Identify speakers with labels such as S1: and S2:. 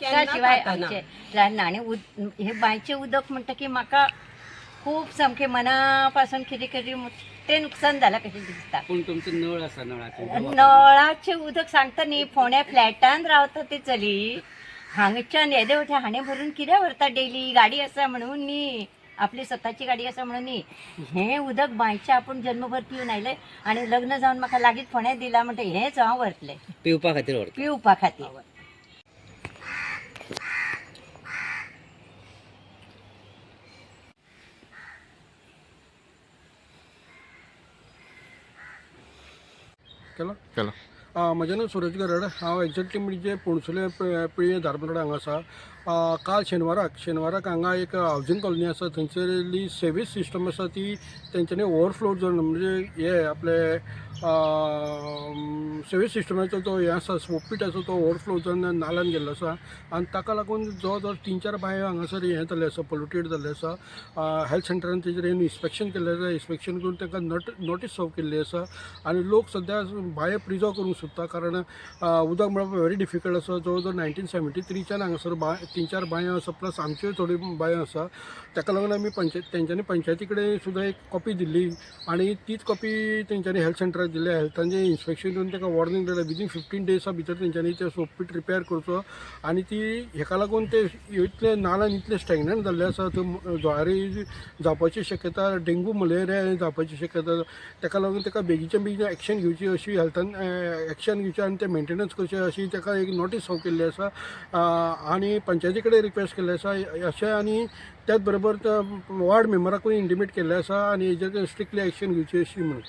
S1: शिवाय आमचे ल्हान हे बांयचे उदक म्हणटा की म्हाका खूब सामकें मनापासून कितें कितें ते नुकसान जालां कशें दिसता.
S2: पूण तुमचो नळ आसा
S1: नळाचें उदक सांगता न्ही, फोंड्या फ्लॅटान रावता ती चली हांगच्यान येदे वटे हाणे भरून कितें व्हरता डेली, गाडी आसा म्हणून न्ही, आपली स्वताची गाडी आसा म्हणून न्ही. हें उदक बांयचें आपूण जन्मभर पिवन आयलें आनी लग्न जावन म्हाका लागींच फोंड्या दिला म्हणटा हेंच हांव व्हरतलें
S2: पिवपा खातीर व्हरता.
S1: पिवपा खातीर.
S3: केला म्हजें नांव सूरज गरड. हांव एक्झॅक्टली म्हणजे पणसुले पिळये धारबांदोड हांगा आसा. काल शेनवाराक हांगा एक हावजींग कॉलनी आसा, थंयसरली सेवेज सिस्टम आसा ती तेंच्यांनी ओवरफ्लो जावन म्हणजे हे आपले सेवेज सिस्टमाचो जो हे आसा स्मोक आसा तो ओवरफ्लो जावन नाल्यान गेल्लो आसा आनी ताका लागून जवळ जवळ 3-4 बांयो हांगासर हें जाल्ले आसा, पोल्युटेड जाल्ले आसा. हेल्थ सेंटरान तेजेर इन्स्पेक्शन केल्लें आसा, इन्स्पेक्शन करून ताका नोटीस सर्व केल्ली आसा आनी लोक सद्या बांयो प्रिजर्व करूंक सोदता कारण उदक मेळप व्हेरी डिफिकल्ट आसा. जवळ जवळ 1973च्यान हांगासर 3-4 बांयो आसा, प्लस आमच्यो थोड्यो बांयो आसा. ताका लागून आमी तेंच्यांनी पंचायती कडेन सुद्दां एक कॉपी दिल्ली आनी तीच कॉपी तेंच्यांनी हेल्थ सेंटराक दिल्या. हेल्थाचें इन्स्पेक्शन करून ताका वॉर्निंग दिलें विदीन 15 डेजा भितर तेंच्यांनी तें सोप पीट रिपेर करचो आनी ती हेका लागून ते इतले नाल्यान इतले स्टॅग्नंट जाल्ले आसा, थंय जळारी जावपाची शक्यता, डेंगू मलेरिया जावपाची शक्यता. ताका लागून ताका बेगीच्या बेगीन एक्शन घेवची अशी हेल्थान एक्शन घेवचें आनी तें मेंटेनन्स करचें अशी ताका एक नोटीस सर्व केल्ली आसा आनी पंचायती कडेन रिक्वेस्ट केल्ली आसा अशें. आनी त्याच बरोबर वार्ड मेंबराकूय इंटिमेट केल्लें आसा आनी हेजेर स्ट्रिक्टली एक्शन घेवची अशी म्हणून.